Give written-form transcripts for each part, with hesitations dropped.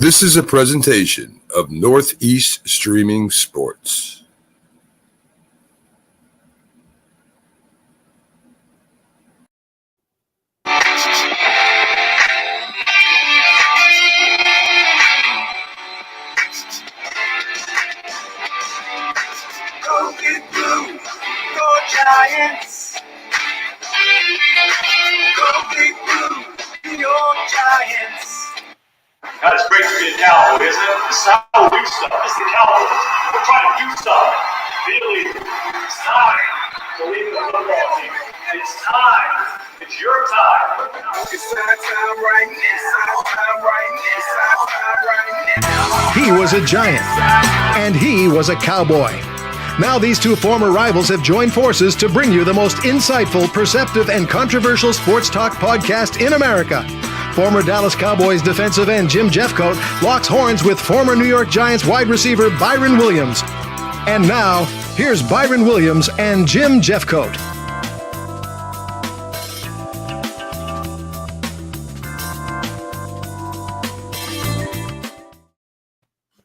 This is a presentation of Northeast Streaming Sports. Go get blue, go Giants. Go big blue, New York Giants. God, it's great to be a Cowboy, isn't it? It's how we do stuff. It's the Cowboys. We're trying to do stuff. Really, it's time to leave the football team. It's time. It's your time. It's our time right now. It's our time right now. It's our time right now. He was a Giant, and he was a Cowboy. Now these two former rivals have joined forces to bring you the most insightful, perceptive, and controversial sports talk podcast in America. Former Dallas Cowboys defensive end Jim Jeffcoat locks horns with former New York Giants wide receiver Byron Williams. And now, here's Byron Williams and Jim Jeffcoat.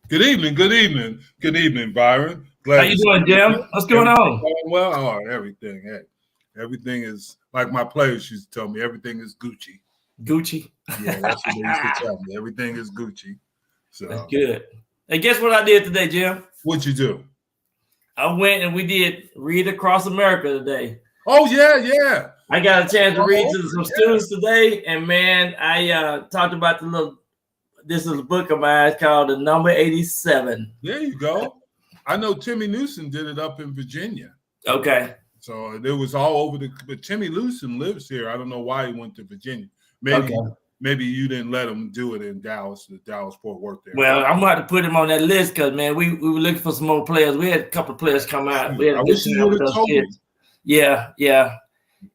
Good evening, Byron. How you doing, Jim? What's going on? Well, everything. Hey, everything is like my players used to tell me. Everything is Gucci. Gucci. Yeah, that's what they used to tell me. Everything is Gucci. So that's good. Hey, guess what I did today, Jim? What'd you do? I went and we did Read Across America today. Oh yeah. I got a chance to read to some students today, and man, I talked about this is a book of mine called The Number 87. There you go. I know Timmy Newsom did it up in Virginia. Okay. So it was all over but Timmy Newsom lives here. I don't know why he went to Virginia. Maybe you didn't let him do it in Dallas, the Dallas-Fort Worth there. Well, I'm going to have to put him on that list because, man, we were looking for some more players. We had a couple of players come out. We had I wish you would have told me. Yeah.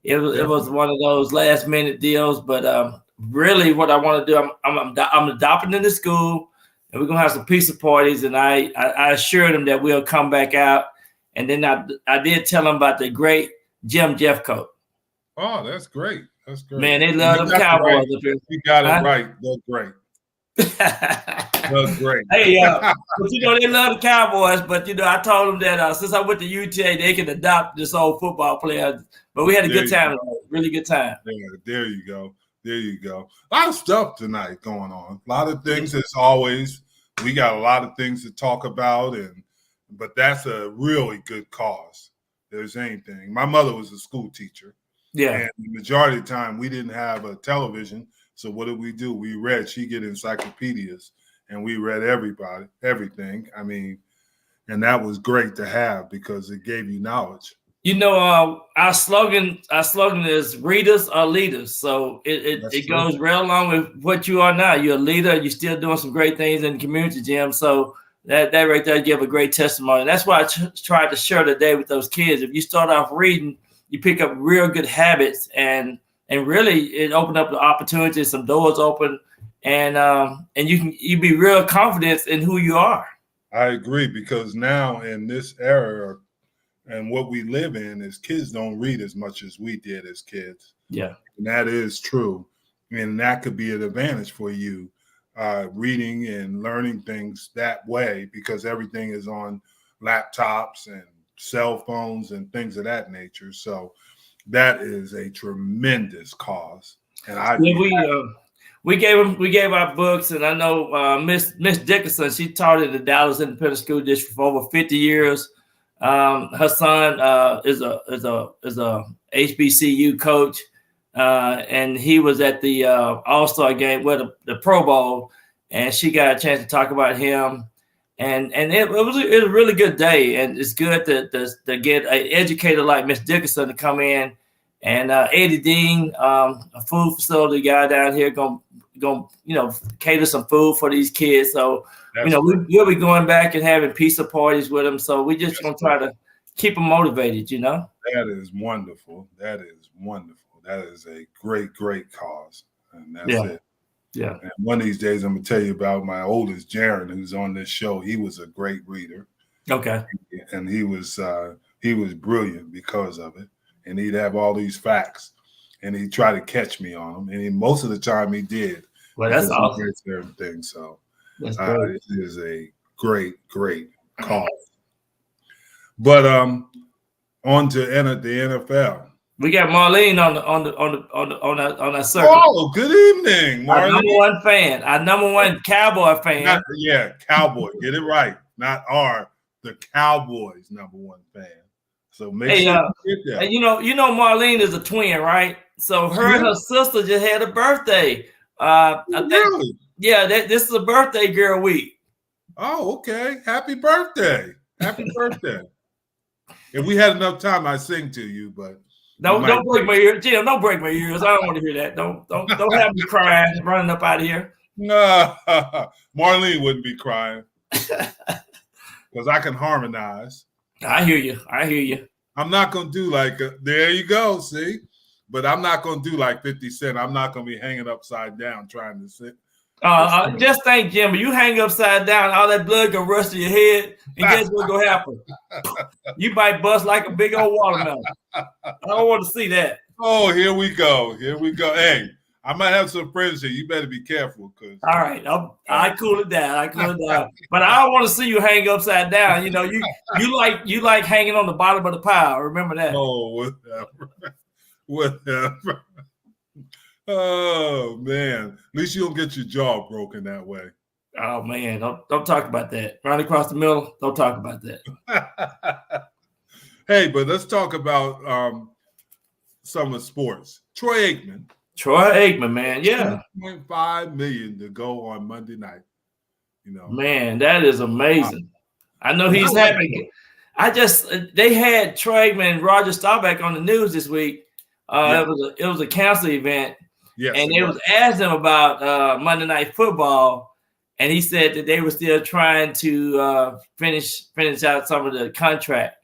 It was one of those last-minute deals, but really what I want to do, I'm adopting in the school, and we're going to have some pizza parties, and I assured them that we'll come back out. And then I did tell them about the great Jim Jeffcoat. Oh, that's great. That's great. Man, they love them Cowboys up here. You got it right. They're great. They're great. Hey, but they love the Cowboys. But I told them that since I went to UTA, they can adopt this old football player. But we had a good time, really good time. Yeah, there you go. A lot of stuff tonight going on. A lot of things as always. We got a lot of things to talk about, but that's a really good cause. There's anything. My mother was a school teacher. Yeah. And the majority of the time we didn't have a television. So what did we do? We read. She'd get encyclopedias and we read everything. I mean, and that was great to have because it gave you knowledge. Our slogan is readers are leaders. So it goes right along with what you are now. You're a leader. You're still doing some great things in the community, Jim. So that right there give a great testimony. And that's why I tried to share today with those kids. If you start off reading, you pick up real good habits, and really it opened up the opportunities, some doors open, and you be real confident in who you are. I agree, because now in this era and what we live in is kids don't read as much as we did as kids. Yeah. And that is true. And that could be an advantage for you, reading and learning things that way, because everything is on laptops and cell phones and things of that nature. So that is a tremendous cause. And we gave our books, and I know Miss Dickerson, she taught in the Dallas Independent School District for over 50 years. Her son is a HBCU coach, and he was at the All-Star game with the Pro Bowl, and she got a chance to talk about him. And it was a really good day, and it's good to get an educator like Miss Dickerson to come in, and Eddie Dean, a food facility guy down here, gonna cater some food for these kids. So we'll be going back and having pizza parties with them. So we just gonna try to keep them motivated. That is wonderful. That is a great cause, and that's it. Yeah. And one of these days, I'm gonna tell you about my oldest, Jaron, who's on this show. He was a great reader. Okay. And he was brilliant because of it. And he'd have all these facts, and he'd try to catch me on them. And most of the time, he did. Well, that's awesome. Everything. So That's great. It is a great cause. But on to the NFL. We got Marlene on that circle. Oh, good evening, Our Marlene. number one fan, our number one Cowboy fan. Cowboy. Get it right. Not the Cowboys' number one fan. So make Hey, sure you get that. and you know Marlene is a twin, right? So her and her sister just had a birthday. I think, Really? yeah, this is a birthday girl week. Oh, okay. Happy birthday. Happy birthday. If we had enough time, I'd sing to you, but Don't break my ears, Jim. Don't break my ears. I don't want to hear that. Don't have me crying, running up out of here. No, Marlene wouldn't be crying because I can harmonize. I hear you. I'm not gonna do like there you go, see, but I'm not gonna do like 50 Cent. I'm not gonna be hanging upside down trying to sit. Just think, Jim, you hang upside down, all that blood gonna rush to your head, and guess what's gonna happen? You might bust like a big old watermelon. I don't want to see that. Oh, here we go. Hey, I might have some friends here. You better be careful, cause all right, I cool it down. But I don't want to see you hang upside down. You know, you like hanging on the bottom of the pile. Remember that. Oh, whatever. Oh man, at least you don't get your jaw broken that way. Oh man, don't talk about that. Right across the middle, don't talk about that. Hey, but let's talk about some of the sports. Troy Aikman, man, yeah, $2.5 million to go on Monday night. You know, man, that is amazing. I know he's happy. They had Troy Aikman and Roger Staubach on the news this week. It was a council event. Yes, and they was asking him about Monday Night Football, and he said that they were still trying to finish out some of the contract.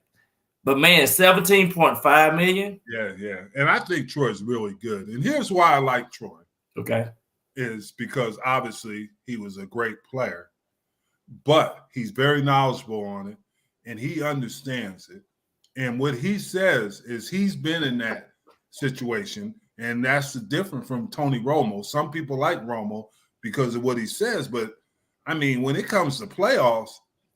But man, $17.5 million. Yeah, and I think Troy's really good. And here's why I like Troy. Okay, is because obviously he was a great player, but he's very knowledgeable on it, and he understands it. And what he says is he's been in that situation. And that's the difference from Tony Romo. Some people like Romo because of what he says. But, I mean, when it comes to playoffs,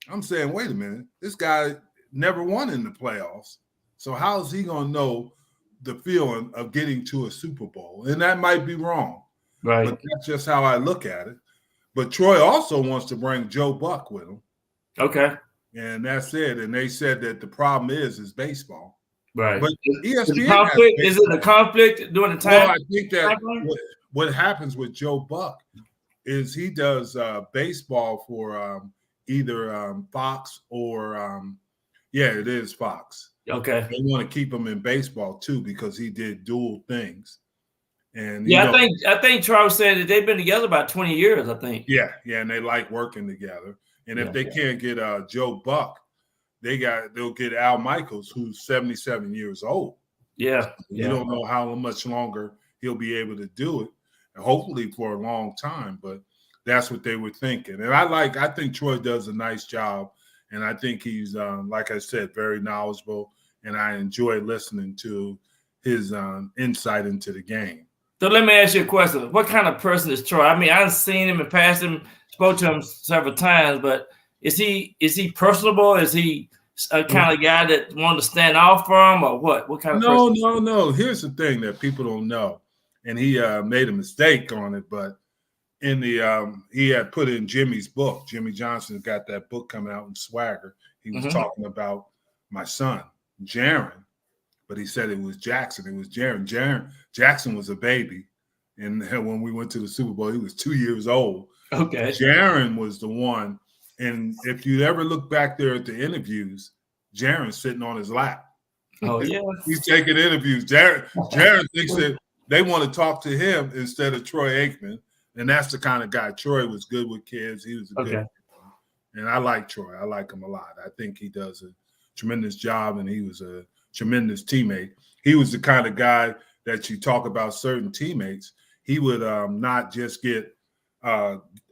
I'm saying, wait a minute. This guy never won in the playoffs. So how is he going to know the feeling of getting to a Super Bowl? And that might be wrong. Right. But that's just how I look at it. But Troy also wants to bring Joe Buck with him. Okay. And that's it. And they said that the problem is baseball. Right. But ESPN is it a conflict during the time? Well, I think that what happens with Joe Buck is he does baseball for either Fox or it is Fox. Okay. They want to keep him in baseball too because he did dual things. And I think Charles said that they've been together about 20 years, I think. Yeah, and they like working together. And if they can't get Joe Buck, they'll get Al Michaels, who's 77 years old. Yeah. You don't know how much longer he'll be able to do it, and hopefully for a long time. But that's what they were thinking. And I think Troy does a nice job, and I think he's, like I said, very knowledgeable, and I enjoy listening to his insight into the game. So let me ask you a question. What kind of person is Troy? I mean, I've seen him and passed him, spoke to him several times, but is he personable? Is he a kind of guy that wanted to stand off from, or what? What kind of person? No. Here's the thing that people don't know, and he made a mistake on it. But in the he had put in Jimmy's book. Jimmy Johnson's got that book coming out in Swagger. He was talking about my son, Jaron, but he said it was Jackson. It was Jaron. Jackson was a baby, and when we went to the Super Bowl, he was 2 years old. Okay, Jaron was the one. And if you ever look back there at the interviews, Jaron's sitting on his lap. Oh, yeah. He's taking interviews. Jaron thinks that they want to talk to him instead of Troy Aikman. And that's the kind of guy. Troy was good with kids. He was a good and I like Troy. I like him a lot. I think he does a tremendous job, and he was a tremendous teammate. He was the kind of guy that you talk about certain teammates. He would not just get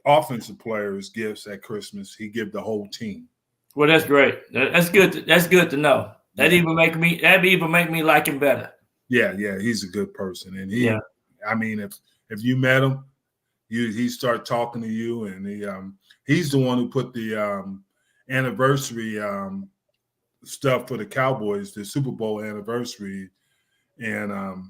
offensive players gifts at Christmas. He give the whole team. Well, that's great. That's good. That's good to know. That even make me like him better. Yeah, he's a good person, and I mean, if you met him, he start talking to you, and he's the one who put the anniversary stuff for the Cowboys, the Super Bowl anniversary, and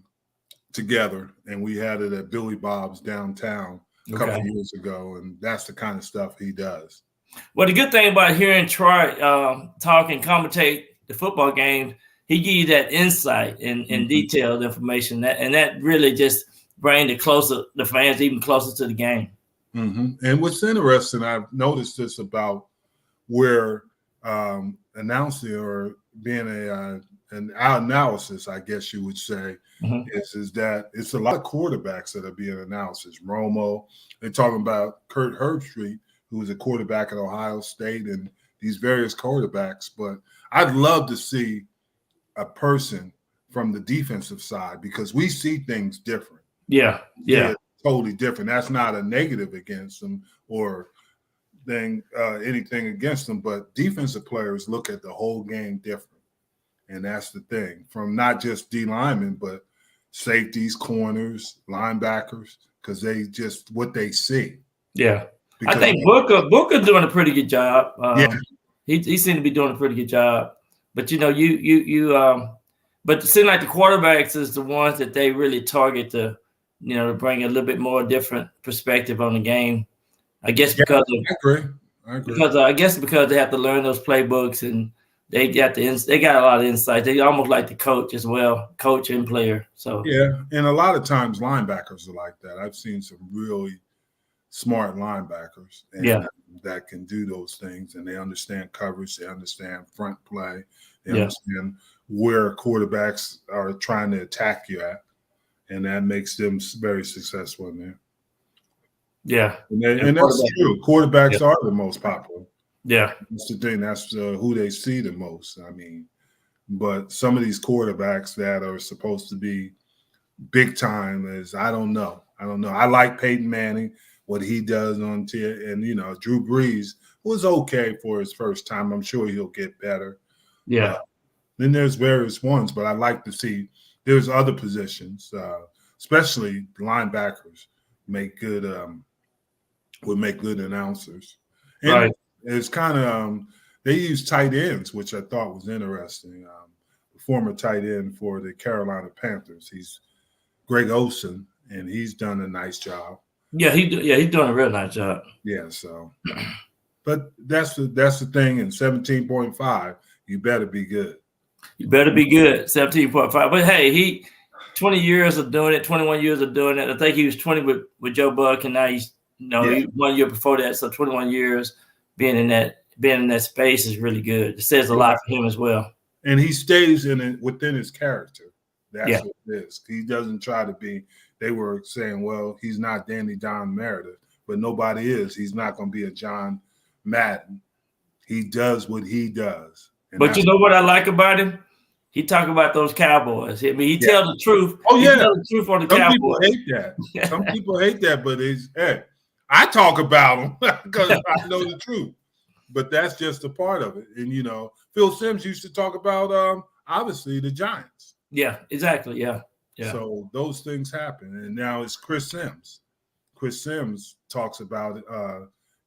together, and we had it at Billy Bob's downtown a couple of years ago, and that's the kind of stuff he does. Well, the good thing about hearing Troy talk and commentate the football game, he give you that insight and detailed information, that really just bring the fans even closer to the game. Mm-hmm. And what's interesting, I've noticed this about where announcing or being an analysis, I guess you would say, is that it's a lot of quarterbacks that are being announced. It's Romo. They're talking about Kurt Herbstreit, who was a quarterback at Ohio State, and these various quarterbacks. But I'd love to see a person from the defensive side, because we see things different. Yeah. Totally different. That's not a negative against them or anything against them, but defensive players look at the whole game different. And that's the thing, from not just D linemen, but safeties, corners, linebackers, because they just what they see. Yeah. Because I think Booker's doing a pretty good job. He seemed to be doing a pretty good job. But but it seems like the quarterbacks is the ones that they really target to bring a little bit more different perspective on the game. I guess because I agree. Because I guess because they have to learn those playbooks, and they got a lot of insight. They almost like the coach as well, coach and player. So yeah, and a lot of times linebackers are like that. I've seen some really smart linebackers that can do those things, and they understand coverage, they understand front play, they understand where quarterbacks are trying to attack you at, and that makes them very successful in there. Yeah, and that's true. Quarterbacks are the most popular. Yeah, that's the thing. That's who they see the most. I mean, but some of these quarterbacks that are supposed to be big time I don't know. I like Peyton Manning, what he does on tier, and Drew Brees was okay for his first time. I'm sure he'll get better. Yeah. Then there's various ones, but I like to see there's other positions, especially linebackers, would make good announcers. And it's kind of they use tight ends, which I thought was interesting. The former tight end for the Carolina Panthers, he's Greg Olsen, and he's done a nice job. Yeah, he's doing a real nice job. Yeah, so, but that's the thing. In 17.5, you better be good. You better be good. 17.5. But hey, he 20 years of doing it, 21 years of doing it. I think he was 20 with Joe Buck, and now he's he 1 year before that, so 21 years being in that space is really good. It says a lot for him as well. And he stays within his character. That's what it is. He doesn't try to be. They were saying, well, he's not Danny Don Meredith, but nobody is. He's not going to be a John Madden. He does what he does. But you know what I like about him? He talk about those Cowboys. I mean, he tells the truth. Oh, yeah. He tells the truth on the Cowboys. People hate that. Some people hate that, but I talk about them because I know the truth. But that's just a part of it. And, Phil Simms used to talk about, obviously, the Giants. Yeah, exactly. Yeah. So those things happen. And now it's Chris Simms. Chris Simms talks about,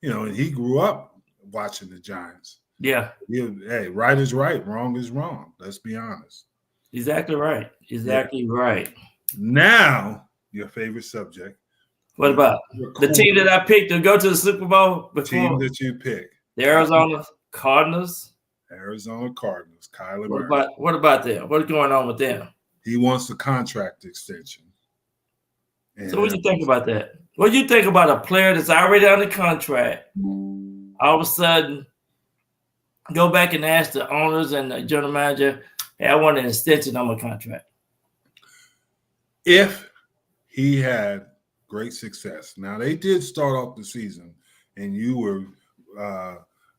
and he grew up watching the Giants. Yeah. Hey, right is right, wrong is wrong. Let's be honest. Exactly right. Right. Now, your favorite subject. What about the team that I picked to go to the Super Bowl before? Team that you pick. The Arizona Cardinals. Arizona Cardinals. Kyler Murray. What about them? What's going on with them? He wants a contract extension. And so what do you think about that? What do you think about a player that's already under contract? All of a sudden, go back and ask the owners and the general manager, hey, I want an extension on my contract. If he had great success. Now, they did start off the season, and you were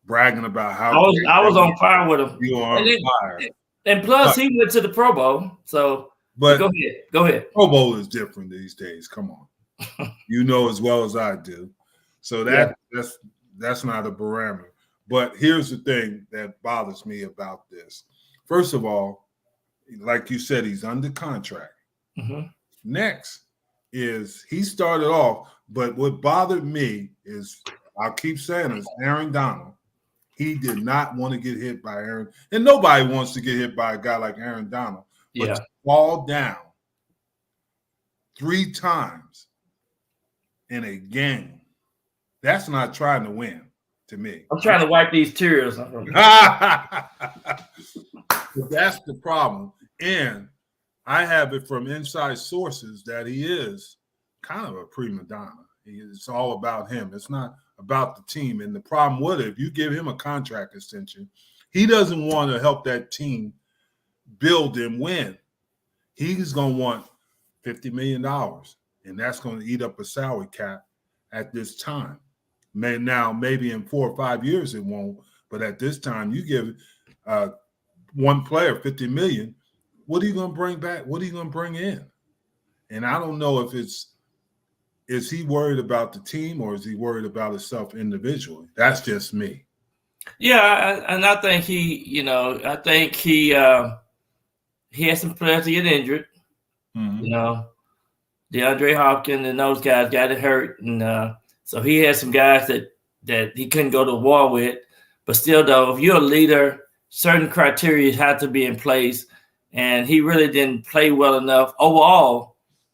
bragging about how I was on fire with him. You are on fire. And plus, he went to the Pro Bowl. So, but go ahead. Pro Bowl is different these days. Come on. You know as well as I do. So that's not a barometer. But here's the thing that bothers me about this. First of all, like you said, he's under contract. Mm-hmm. Next, is he started off, but what bothered me is, I'll keep saying this, Aaron Donald. He did not want to get hit by Aaron, and nobody wants to get hit by a guy like Aaron Donald. But Yeah. to fall down 3 times in a game, that's not trying to win to me. I'm trying to wipe these tears. But that's the problem. And I have it from inside sources that he is kind of a prima donna. It's all about him. It's not about the team. And the problem with it, if you give him a contract extension, he doesn't want to help that team build and win. He's going to want $50 million, and that's going to eat up a salary cap at this time. Now, maybe in 4 or 5 years it won't, but at this time, you give one player $50 million, what are you going to bring back? What are you going to bring in? And I don't know if is he worried about the team or is he worried about himself individually? That's just me. Yeah, and I think he had some players to get injured. Mm-hmm. You know, DeAndre Hopkins and those guys got hurt, and so he had some guys that he couldn't go to war with. But still, though, if you're a leader, certain criteria have to be in place, and he really didn't play well enough overall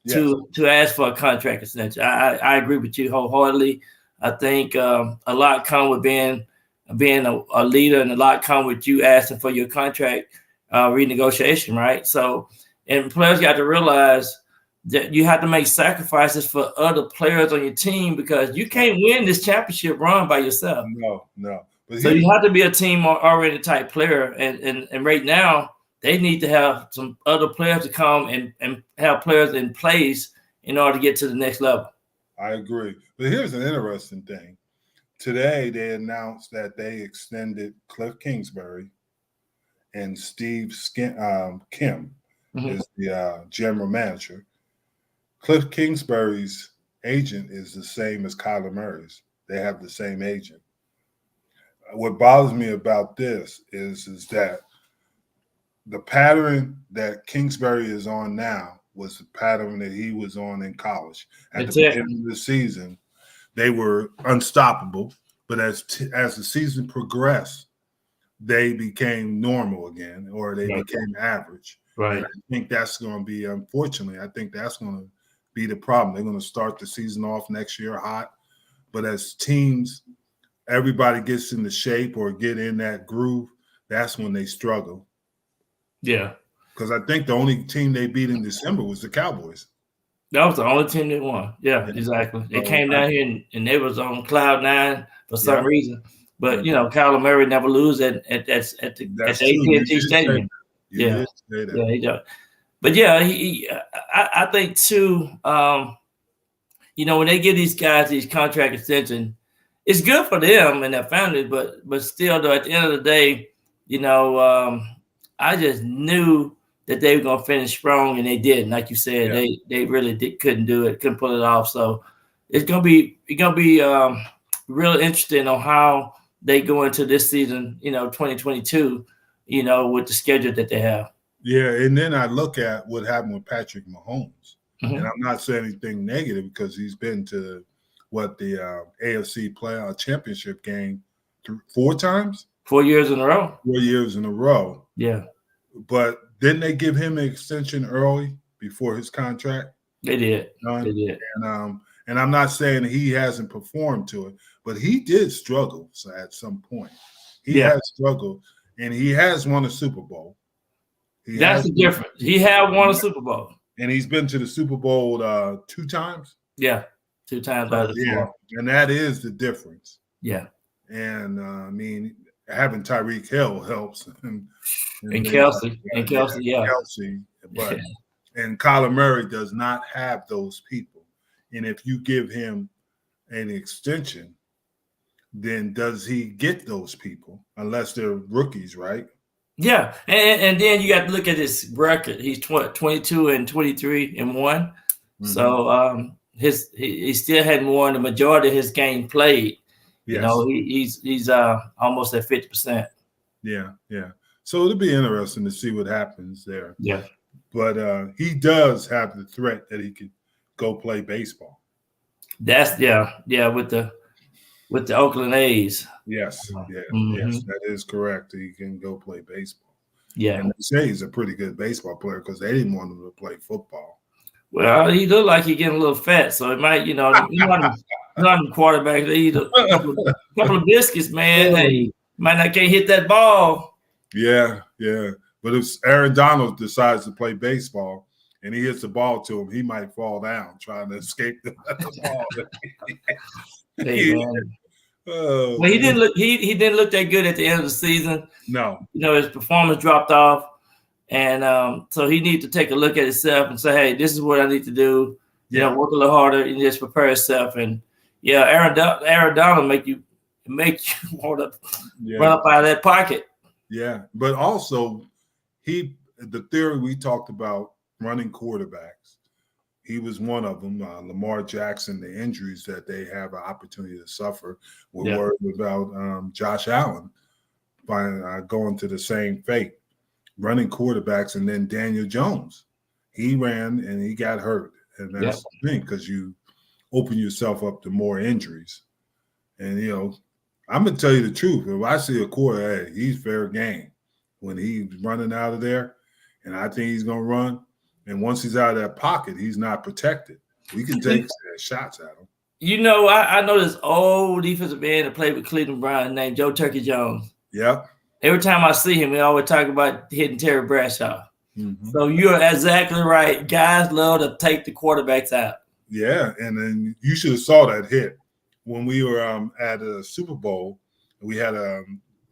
to ask for a contract extension. I agree with you wholeheartedly. I think a lot come with being a leader, and a lot come with you asking for your contract renegotiation, right? So, and players got to realize that you have to make sacrifices for other players on your team because you can't win this championship run by yourself. No. But so you have to be a team-oriented type player, and right now they need to have some other players to come and have players in place in order to get to the next level. I agree. But here's an interesting thing. Today they announced that they extended Cliff Kingsbury and Steve Kim is the general manager. Cliff Kingsbury's agent is the same as Kyler Murray's. They have the same agent. What bothers me about this is that the pattern that Kingsbury is on now was the pattern that he was on in college. At the beginning of the season, they were unstoppable, but as the season progressed, they became normal again, or they became average. Right. And I think that's going to be, unfortunately, I think that's going to be the problem. They're going to start the season off next year hot, but as teams, everybody gets into shape or get in that groove, that's when they struggle. Yeah. Because I think the only team they beat in December was the Cowboys. That was the only team that won. Yeah, exactly. They came down here and they was on cloud 9 for some reason. But Kyler Murray never lose at the AT&T Stadium. Yeah, he does. But I think too. When they give these guys these contract extensions, it's good for them and their families. But still, though, at the end of the day, I just knew that they were gonna finish strong, and they didn't. Like you said, they really couldn't do it, couldn't pull it off. So it's gonna be real interesting on how they go into this season, 2022, with the schedule that they have. Yeah, and then I look at what happened with Patrick Mahomes, and I'm not saying anything negative because he's been to the AFC playoff championship game 4 times? 4 years in a row. 4 years in a row. Yeah. But didn't they give him an extension early before his contract? They did. They did. And I'm not saying he hasn't performed to it, but he did struggle at some point. He has struggled, and he has won a Super Bowl. That's the difference. He had won a Super Bowl. And he's been to the Super Bowl 2 times? Yeah, 2 times out of 4. And that is the difference. Yeah. And, having Tyreek Hill helps. And Kelsey. But and Kyler Murray does not have those people. And if you give him an extension, then does he get those people? Unless they're rookies, right? Yeah. And then you got to look at his record. He's 22 and 23 and 1. Mm-hmm. So he still hadn't won the majority of his game played. Yes. He's almost at 50%. Yeah. So it'll be interesting to see what happens there. Yeah. But he does have the threat that he could go play baseball. That's with the Oakland A's. Yes, yes, Mhm. that is correct. He can go play baseball. Yeah. And they say he's a pretty good baseball player because they didn't want him to play football. Well, he look like he getting a little fat, so it might, them quarterbacks, they eat a couple of biscuits, man. Hey, can't hit that ball. Yeah. But if Aaron Donald decides to play baseball and he hits the ball to him, he might fall down trying to escape the ball. Hey, man. Oh, Well, he didn't look that good at the end of the season. No. His performance dropped off. And so he needs to take a look at himself and say, hey, this is what I need to do. Work a little harder and just prepare yourself. And Aaron Donald make you want to run up out of that pocket. Yeah, but also the theory we talked about, running quarterbacks, he was one of them. Lamar Jackson, the injuries that they have an opportunity to suffer. We're worried about Josh Allen going to the same fate. Running quarterbacks, and then Daniel Jones. He ran and he got hurt. And that's the thing, because you open yourself up to more injuries. And, I'm going to tell you the truth. If I see a quarterback, he's fair game. When he's running out of there, and I think he's going to run, and once he's out of that pocket, he's not protected. We can take shots at him. I know this old defensive end that played with Cleveland Browns named Joe Turkey Jones. Yeah. Every time I see him, we always talk about hitting Terry Bradshaw. Mm-hmm. So you're exactly right. Guys love to take the quarterbacks out. Yeah, and then you should have saw that hit when we were at a Super Bowl. We had a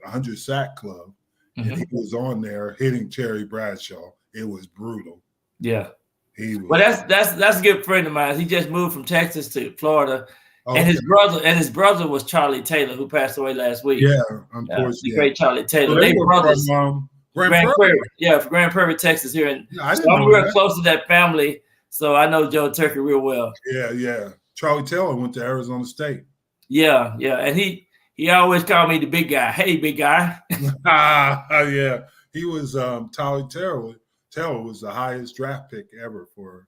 100 sack club, and he was on there hitting Terry Bradshaw. It was brutal. Yeah, he was. But that's a good friend of mine. He just moved from Texas to Florida. Okay. And his brother was Charlie Taylor, who passed away last week. Yeah, unfortunately. The great Charlie Taylor. So they brothers from Grand Prairie. Yeah, from Grand Prairie, Texas here. And so I'm real close to that family, so I know Joe Turkey real well. Yeah. Charlie Taylor went to Arizona State. Yeah. And he always called me the big guy. Hey, big guy. Yeah. He was Charlie Taylor. Taylor was the highest draft pick ever for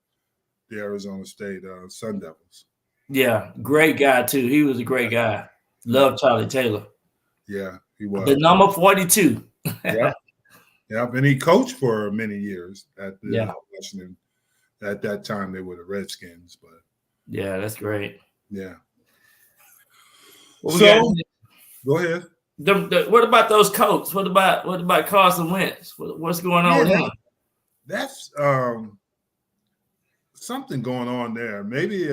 the Arizona State Sun Devils. Yeah, great guy too. He was a great guy. Love Charlie Taylor. Yeah, he was. The number 42. Yeah, and he coached for many years at the Washington. At that time, they were the Redskins, but yeah, that's great. Yeah. Well, go ahead. What about those Colts? What about Carson Wentz? What's going on with him? That's something going on there. Maybe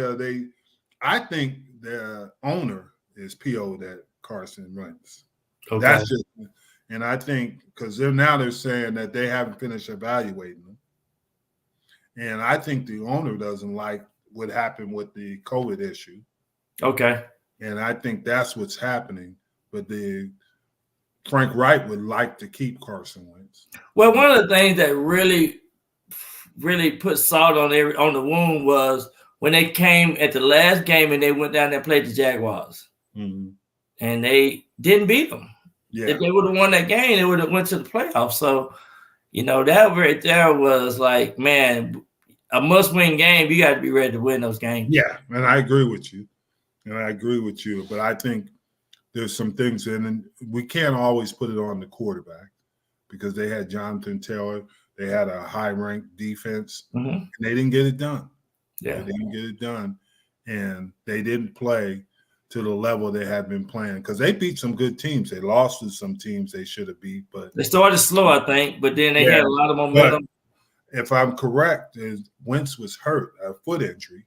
I think the owner is PO'd at Carson Wentz. Okay. That's just, and I think because they're saying that they haven't finished evaluating them, and I think the owner doesn't like what happened with the COVID issue. Okay. And I think that's what's happening. But Frank Wright would like to keep Carson Wentz. Well, one of the things that really put salt on the wound was when they came at the last game and they went down there and played the Jaguars. Mm-hmm. And they didn't beat them. Yeah. If they would have won that game, they would have went to the playoffs. So, that right there was like, man, a must-win game. You got to be ready to win those games. Yeah, and I agree with you. But I think there's some things and we can't always put it on the quarterback because they had Jonathan Taylor. They had a high-ranked defense, and they didn't get it done. Yeah. They didn't get it done, and they didn't play to the level they had been playing because they beat some good teams. They lost to some teams they should have beat, but they started slow, I think, but then they had a lot of momentum. If I'm correct, Wentz was hurt, a foot injury.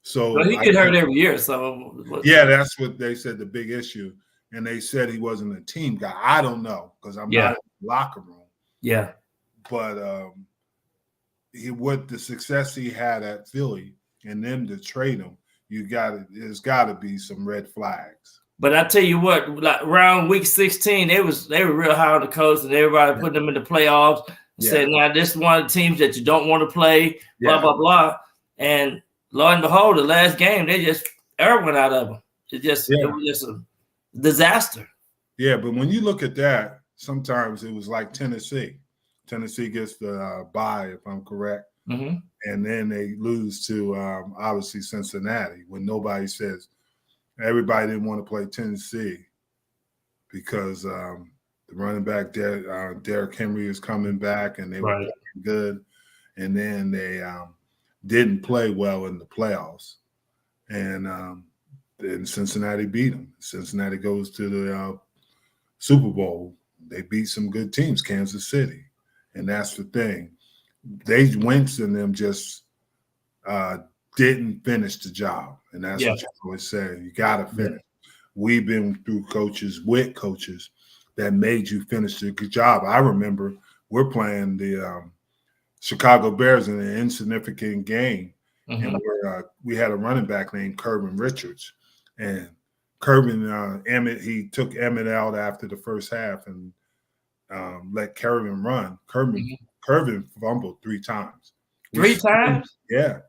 So he get hurt every year. So that's what they said the big issue, and they said he wasn't a team guy. I don't know because I'm not in the locker room. Yeah, but with the success he had at Philly and them to trade him, there's got to be some red flags. But I tell you what, like around week 16, they were real high on the coast, and everybody put them in the playoffs. And said, now this is one of the teams that you don't want to play. Blah blah blah, and lo and behold, the last game they just air went out of them. It was just a disaster. Yeah, but when you look at that, sometimes it was like Tennessee. Tennessee gets the bye, if I'm correct. Mm-hmm. And then they lose to obviously Cincinnati when nobody says everybody didn't want to play Tennessee because the running back Derrick Henry is coming back and they were playing good. And then they didn't play well in the playoffs. And then Cincinnati beat them. Cincinnati goes to the Super Bowl. They beat some good teams, Kansas City. And that's the thing. Wentz and them just didn't finish the job. And that's what you always say. You got to finish. We've been through coaches that made you finish the good job. I remember we're playing the Chicago Bears in an insignificant game. And we had a running back named Kirvin Richards. And Kirvin, he took Emmett out after the first half and let Kirvin run. Kirvin fumbled 3 times. Three times? Yeah.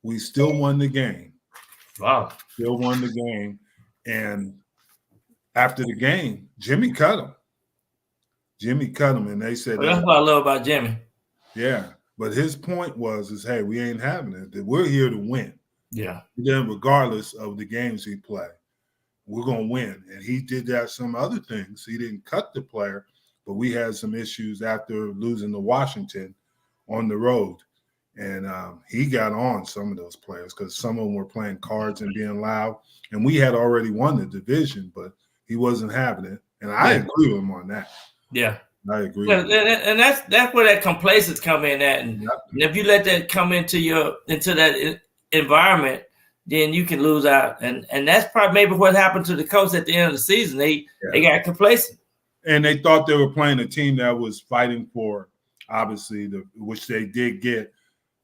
We still won the game. Wow. Still won the game. And after the game, Jimmy cut him. And they said, that's what I love about Jimmy. Yeah. But his point was, hey, we ain't having it. That we're here to win. Yeah. Then regardless of the games he play, we're going to win. And he did that some other things. He didn't cut the player, but we had some issues after losing to Washington on the road. And he got on some of those players because some of them were playing cards and being loud. And we had already won the division, but he wasn't having it. And I agree with him on that. Yeah. I agree. And that's where that complacence come in at. And if you let that come into that environment, then you can lose out. And that's probably maybe what happened to the Colts at the end of the season. They got complacent. And they thought they were playing a team that was fighting for, obviously, which they did get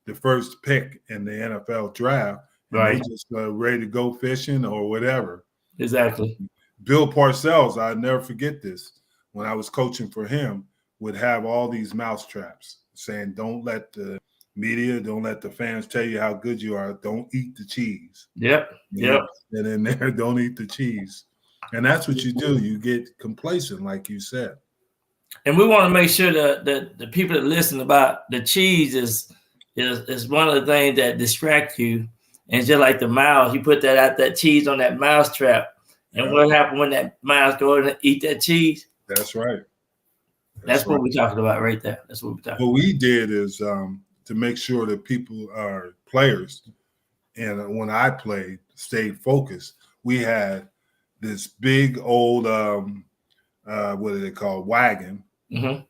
the first pick in the NFL draft. Right. They just ready to go fishing or whatever. Exactly. Bill Parcells, I'll never forget this. When I was coaching for him, would have all these mouse traps saying, don't let the media, don't let the fans tell you how good you are. Don't eat the cheese. Yep. And in there, don't eat the cheese. And that's what you do. You get complacent, like you said. And we want to make sure that the people that listen about the cheese is one of the things that distract you. And just like the mouse, you put that cheese on that mouse trap. And what happened when that mouse go and eat that cheese? That's right. That's what we're talking about right there. That's what we're talking about. What we did is to make sure that people are players, and when I played, stayed focused. We had this big old, what do they call, wagon. Mm-hmm.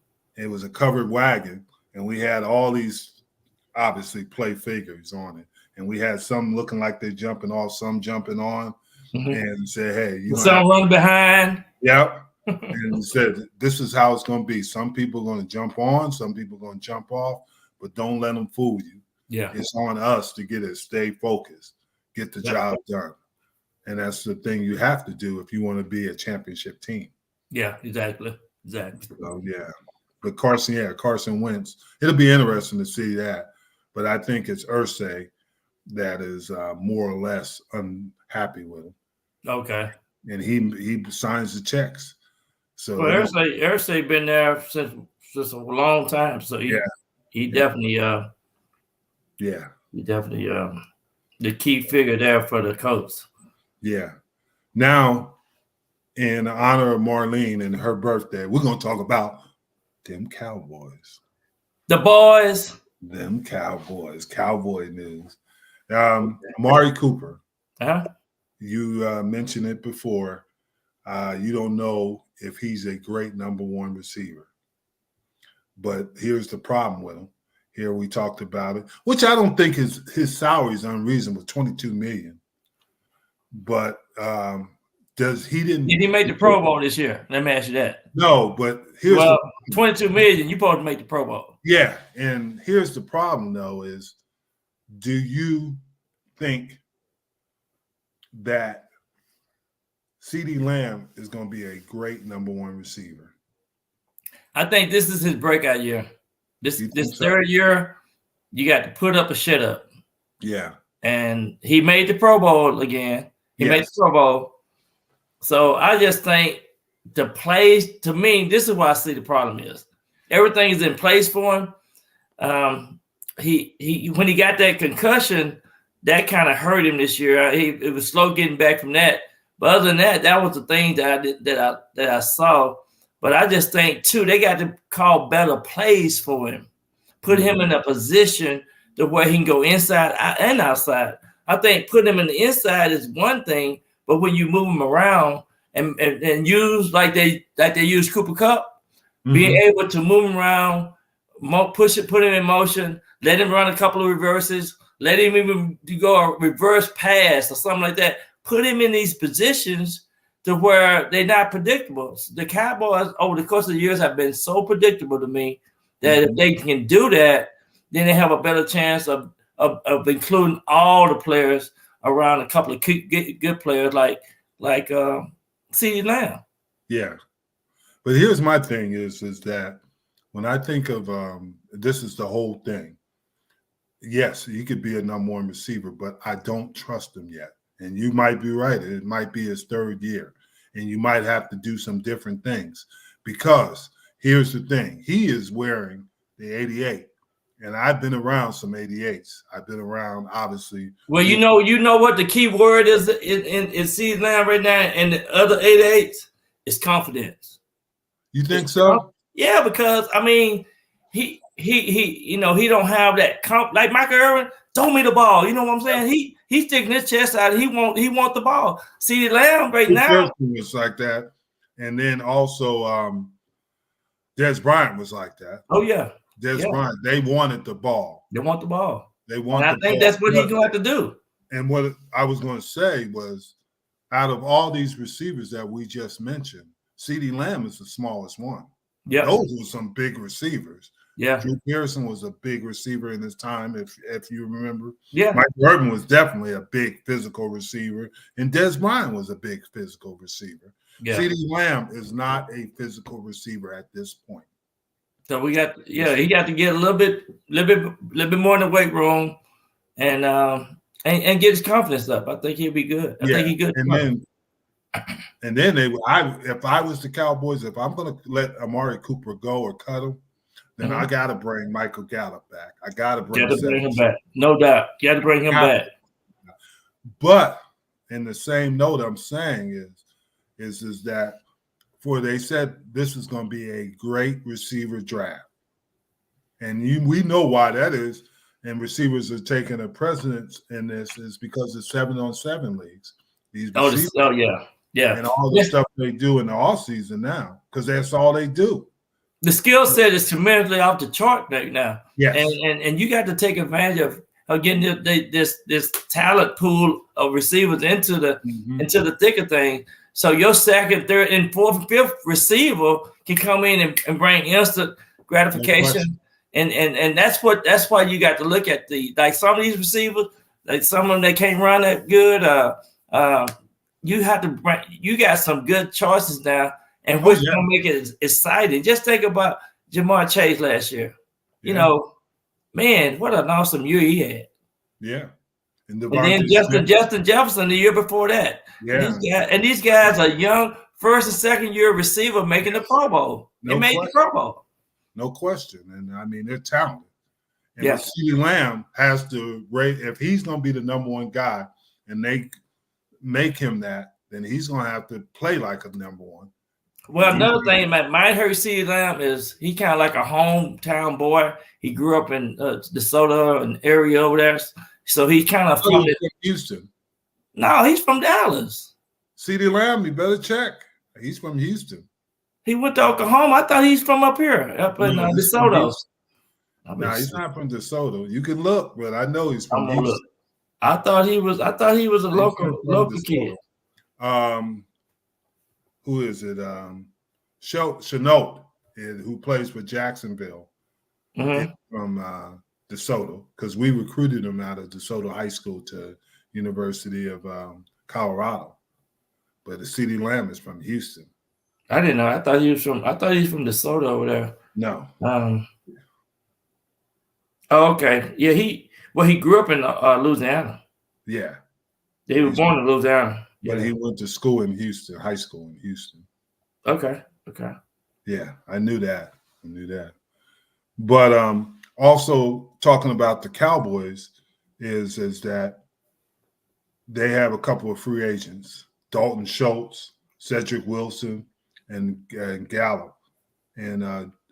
It was a covered wagon, and we had all these, obviously, play figures on it. And we had some looking like they're jumping off, some jumping on, and said, hey. Some run behind. Yep. And he said, this is how it's going to be. Some people are going to jump on, some people are going to jump off, but don't let them fool you. Yeah. It's on us to stay focused, get the job done. And that's the thing you have to do if you want to be a championship team. Yeah, exactly. So, yeah. But Carson Wentz. It'll be interesting to see that. But I think it's Irsay that is more or less unhappy with him. Okay. And he signs the checks. So Irsay been there since a long time. So he definitely the key figure there for the Colts. Yeah. Now, in honor of Marlene and her birthday, we're gonna talk about them Cowboys. The boys. Them Cowboys. Cowboy news. Amari Cooper. You mentioned it before. You don't know if he's a great number one receiver. But here's the problem with him. Here we talked about it, which I don't think his salary is unreasonable, $22 million. But did he make the Pro Bowl this year? Let me ask you that. No, but here's $22 million. You're supposed to make the Pro Bowl. Yeah, and here's the problem though: is do you think that CeeDee Lamb is going to be a great number one receiver? I think this is his breakout year. This third year, you got to put up or shut up. Yeah. And he made the Pro Bowl again. He made the Pro Bowl. So I just think the plays, to me, this is why I see the problem is. Everything is in place for him. he when he got that concussion, that kind of hurt him this year. It was slow getting back from that. But other than that, that was the thing that I saw. But I just think too, they got to call better plays for him, put him in a position to where he can go inside and outside. I think putting him in the inside is one thing, but when you move him around and use like they use Cooper Kupp, being able to move him around, put him in motion, let him run a couple of reverses, let him even go a reverse pass or something like that. Put him in these positions to where they're not predictable. The Cowboys over the course of the years have been so predictable to me that if they can do that, then they have a better chance of including all the players around a couple of good players like CeeDee Lamb. Yeah. But here's my thing is that when I think of this is the whole thing. Yes, he could be a number one receiver, but I don't trust him yet. And you might be right. It might be his third year. And you might have to do some different things. Because here's the thing. He is wearing the 88. And I've been around some 88s. I've been around, obviously. Well, you know what the key word is in CeeDee Lamb right now and the other 88s is confidence. You think so? Yeah, because I mean, he he don't have that like Michael Irvin. Throw me the ball. You know what I'm saying? He's sticking his chest out. He want the ball. CeeDee Lamb right now. Was like that, and then also Des Bryant was like that. Oh yeah, Bryant. They wanted the ball. They want the ball. They want. And I think that's what he's going to have to do. And what I was going to say was, out of all these receivers that we just mentioned, CeeDee Lamb is the smallest one. Yeah, those were some big receivers. Yeah, Drew Pearson was a big receiver in his time, if you remember. Yeah, Mike Urban was definitely a big physical receiver, and Des Bryant was a big physical receiver. Yeah. CeeDee Lamb is not a physical receiver at this point. So he got to get a little bit more in the weight room, and get his confidence up. I think he'll be good. I think he's good. And then if I was the Cowboys, if I'm going to let Amari Cooper go or cut him, then I got to bring Michael Gallup back. I got to bring him back. No doubt. You got to bring him back. But in the same note, I'm saying is that they said this is going to be a great receiver draft. And we know why that is. And receivers are taking a precedence in this is because it's 7-on-7 leagues. These yeah. And all the stuff they do in the offseason now, because that's all they do. The skill set is tremendously off the chart right now. Yes. And you got to take advantage of getting this talent pool of receivers into the thick of things. So your second, third, and fourth, and fifth receiver can come in and bring instant gratification. And that's why you got to look at like some of these receivers, like some of them they can't run that good. You got some good choices now, and which gonna make it exciting. Just think about Jamar Chase last year. You know, man, what an awesome year he had. Yeah. And then Justin Jefferson the year before that. Yeah. And these guys are young first and second year receiver making the Pro Bowl. They made the Pro Bowl. No question. And I mean, they're talented. And CeeDee Lamb has to rate, if he's going to be the number one guy and they make him that, then he's going to have to play like a number one. Well, another thing that might hurt CeeDee Lamb is he kind of like a hometown boy. He grew up in DeSoto and area over there. So he's kind of from Houston. No, he's from Dallas. CeeDee Lamb, you better check. He's from Houston. He went to Oklahoma. I thought he's from up here, up in DeSoto. No, he's not from DeSoto. You can look, but I know he's from Houston. Look. I thought he was a local kid. Who is it? Chenault, who plays for Jacksonville from DeSoto, because we recruited him out of DeSoto High School to University of Colorado. But the CeeDee Lamb is from Houston. I didn't know. I thought he was from DeSoto over there. No. Oh, okay. Yeah, he grew up in Louisiana. Yeah. He was born in Louisiana. But he went to school in Houston, high school in Houston. Okay. Yeah, I knew that. But Also, talking about the Cowboys is that they have a couple of free agents: Dalton Schultz, Cedric Wilson, and Gallup, and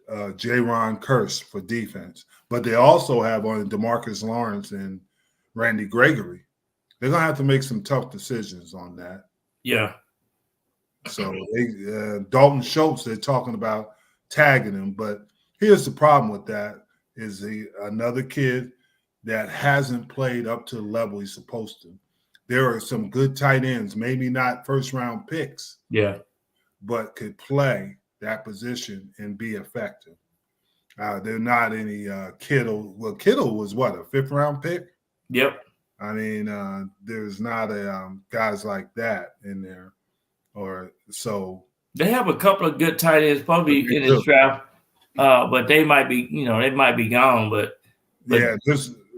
Jaron Kearse for defense. But they also have on DeMarcus Lawrence and Randy Gregory. They're gonna have to make some tough decisions on that. Yeah. So Dalton Schultz, they're talking about tagging him, but here's the problem with that: is another kid that hasn't played up to the level he's supposed to. There are some good tight ends, maybe not first-round picks, Yeah. but could play that position and be effective. They're not any Kittle. Well, Kittle was what, a 5th-round pick? Yep. I mean, there's not a guys like that in there, or so. They have a couple of good tight ends probably in this draft, but they might be, they might be gone. But yeah,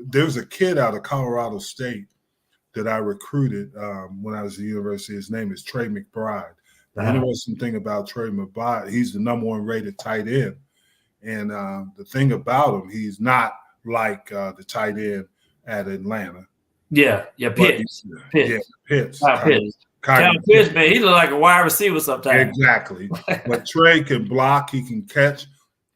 there's a kid out of Colorado State that I recruited when I was at the university. His name is Trey McBride. The interesting thing about Trey McBride, he's the number 1 rated tight end. And the thing about him, he's not like the tight end at Atlanta. Yeah, Pitts. Yeah, Pitts. Kyle Pitts, man, he look like a wide receiver sometimes. Exactly. But Trey can block, he can catch.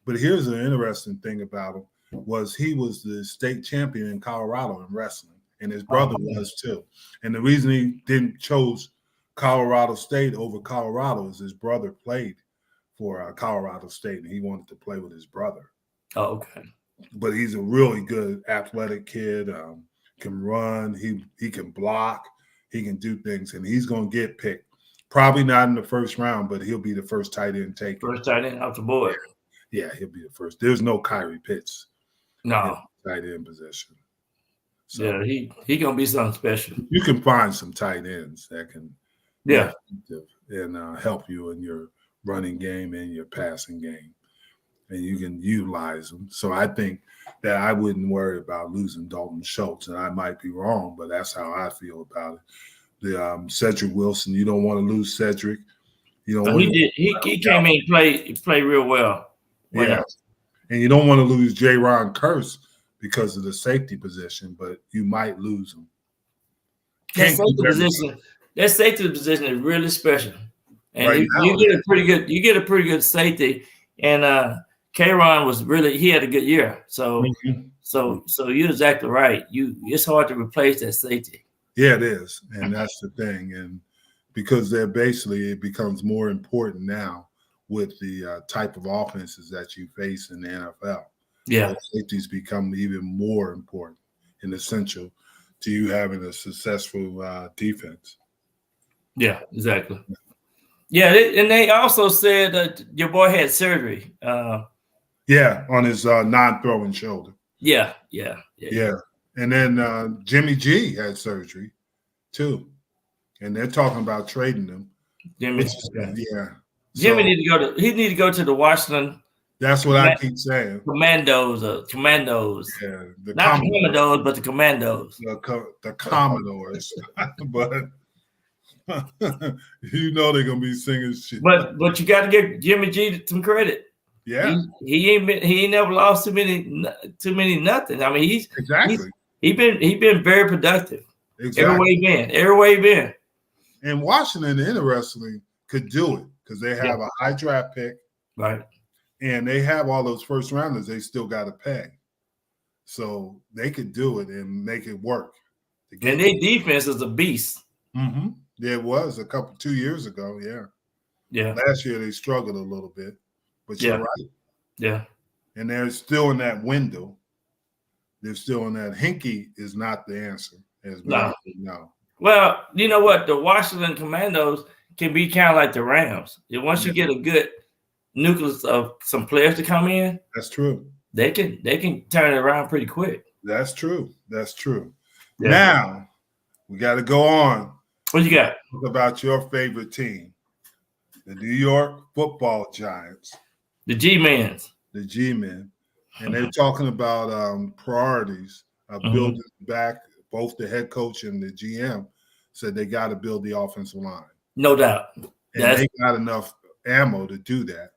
But here's an interesting thing about him was he was the state champion in Colorado in wrestling, and his brother was too. And the reason he didn't chose Colorado State over Colorado is his brother played for Colorado State, and he wanted to play with his brother. Oh, okay. But he's a really good athletic kid, can run, he can block, he can do things, and he's going to get picked. Probably not in the first round, but he'll be the first tight end taken. First tight end off the board. Yeah, he'll be the first. There's no Kyrie Pitts. No. Tight end position. So yeah, he going to be something special. You can find some tight ends that can and help you in your running game and your passing game, and you can utilize them. So I think that I wouldn't worry about losing Dalton Schultz, and I might be wrong, but that's how I feel about it. The Cedric Wilson, you don't want to lose Cedric. You don't. He came in and played real well. Yeah, and you don't want to lose Jaron Kearse because of the safety position, but you might lose him. That safety position is really special. And you get a pretty good safety. And K-Ron he had a good year. So so you're exactly right. It's hard to replace that safety. Yeah, it is. And that's the thing. And because it becomes more important now with the type of offenses that you face in the NFL. Yeah. Safeties become even more important and essential to you having a successful defense. Yeah, exactly. Yeah, and they also said that your boy had surgery. On his non-throwing shoulder. Yeah. And then Jimmy G had surgery too, and they're talking about trading him. Jimmy need to go to the Washington. That's what I keep saying. Commandos. Yeah, not Commandos, but the Commandos. The Commodores, but. You know they're gonna be singing shit. But you got to give Jimmy G some credit. Yeah, he ain't never lost too many nothing. I mean he been very productive. Exactly. Everywhere he been. And Washington, interestingly, could do it because they have a high draft pick, right? And they have all those first rounders they still got to pay, so they could do it and make it work. And their defense is a beast. Mm-hmm. There was 2 years ago, yeah. Last year they struggled a little bit, but you're right. Yeah. And they're still in that window. They're still in that. Hinkie is not the answer. No. Well, you know what? The Washington Commandos can be kind of like the Rams. Once you get a good nucleus of some players to come in, that's true. They can turn it around pretty quick. That's true. Yeah. Now we got to go on. What you got? Talk about your favorite team, the New York Football Giants. The G-Men. And they're talking about priorities of building back. Both the head coach and the GM said they got to build the offensive line. No doubt. And they got enough ammo to do that.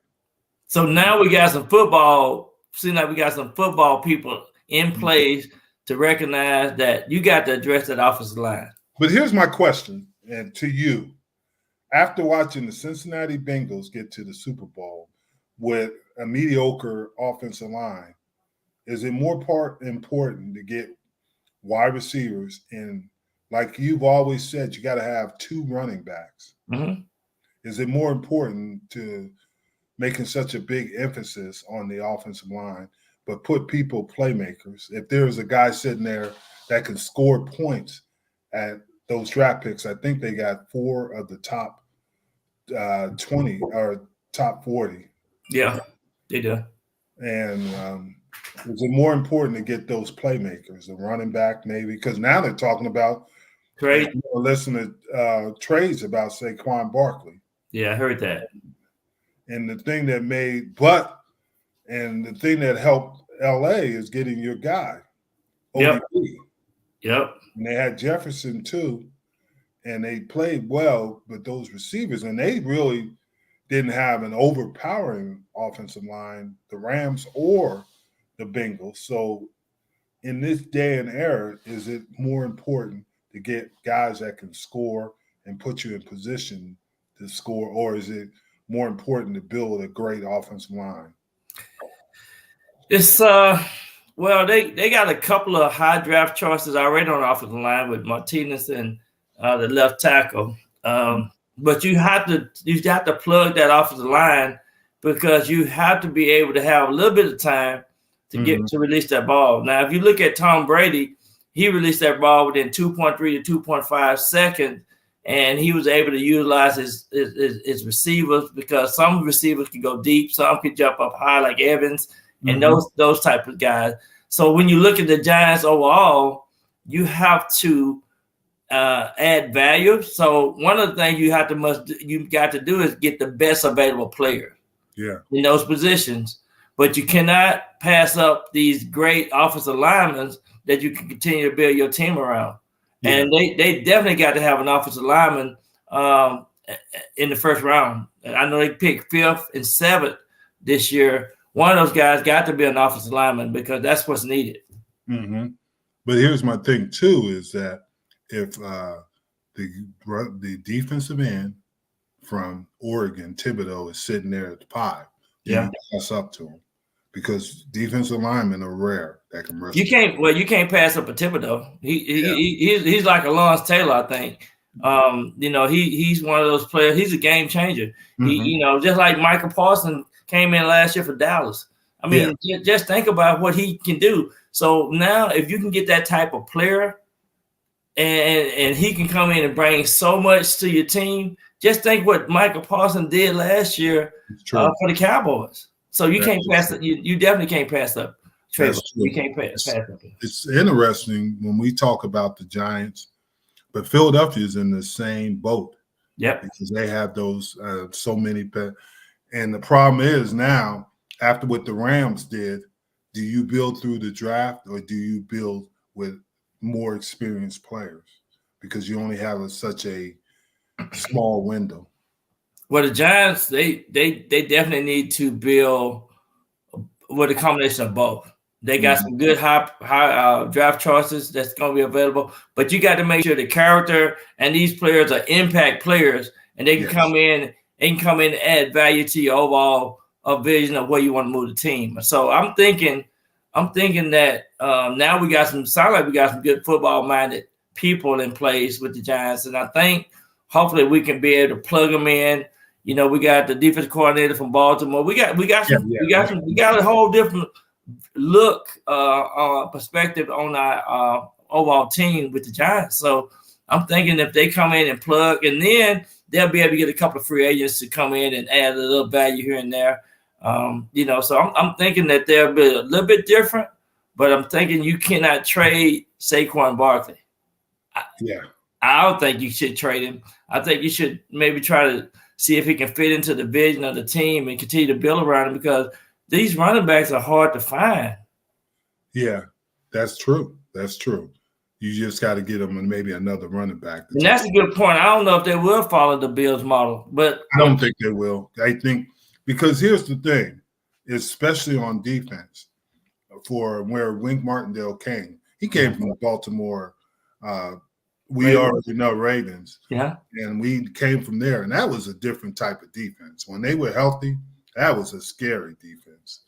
So now we got some football seem like we got some football people in place to recognize that you got to address that offensive line. But here's my question, and to you. After watching the Cincinnati Bengals get to the Super Bowl with a mediocre offensive line, is it more important to get wide receivers in, like you've always said, you got to have 2 running backs? Mm-hmm. Is it more important to making such a big emphasis on the offensive line, but put people playmakers? If there's a guy sitting there that can score points at those draft picks, I think they got 4 of the top 20 or top 40. Yeah, they do. And is it more important to get those playmakers, a running back maybe? Because now they're talking about trade. Listen to trades about Saquon Barkley. Yeah, I heard that. And the thing that the thing that helped LA is getting your guy, Yep. ODB. Yep. And they had Jefferson too, and they played well with those receivers, and they really didn't have an overpowering offensive line, the Rams or the Bengals. So in this day and era, is it more important to get guys that can score and put you in position to score, or is it more important to build a great offensive line? It's well, they got a couple of high draft choices already on the offensive line with Martinez and the left tackle. But you have to plug that offensive line, because you have to be able to have a little bit of time to get to release that ball. Now, if you look at Tom Brady, he released that ball within 2.3 to 2.5 seconds, and he was able to utilize his receivers, because some receivers can go deep, some can jump up high like Evans, and those type of guys. So when you look at the Giants overall, you have to add value. So one of the things you got to do is get the best available player in those positions. But you cannot pass up these great offensive linemen that you can continue to build your team around. Yeah. And they definitely got to have an offensive lineman in the first round. I know they picked 5th and 7th this year. One of those guys got to be an offensive lineman, because that's what's needed. Mm-hmm. But here's my thing too, is that if the defensive end from Oregon, Thibodeau, is sitting there at the 5, you pass up to him, because defensive linemen are rare that can rush. You can't pass up a Thibodeau. He's like a Lawrence Taylor, I think. He's one of those players. He's a game changer. Mm-hmm. Just like Michael Parsons came in last year for Dallas. I mean, just think about what he can do. So now, if you can get that type of player, and he can come in and bring so much to your team, just think what Michael Parsons did last year for the Cowboys. So you can't pass it. You definitely can't pass up. You can't pass up. It's interesting when we talk about the Giants, but Philadelphia is in the same boat. Yep. Because they have those so many. And the problem is now, after what the Rams did, do you build through the draft, or do you build with more experienced players? Because you only have such a small window. Well, the Giants, they definitely need to build with a combination of both. They got some good high draft choices that's going to be available, but you got to make sure the character and these players are impact players, and they can come in and add value to your overall vision of where you want to move the team. So I'm thinking that now we got some good football-minded people in place with the Giants, and I think hopefully we can be able to plug them in. We got the defensive coordinator from Baltimore. We got a whole different look perspective on our overall team with the Giants. So I'm thinking if they come in and plug, and then they'll be able to get a couple of free agents to come in and add a little value here and there. So I'm thinking that they'll be a little bit different, but I'm thinking you cannot trade Saquon Barkley. I don't think you should trade him. I think you should maybe try to see if he can fit into the vision of the team and continue to build around him, because these running backs are hard to find. Yeah, that's true. That's true. You just got to get them maybe another running back. And that's a good point. I don't know if they will follow the Bills model, but I don't think they will. I think because here's the thing. especially on defense, for where Wink Martindale came. He came from the Baltimore. We already know Ravens. Yeah. And we came from there, and that was a different type of defense. When they were healthy, that was a scary defense.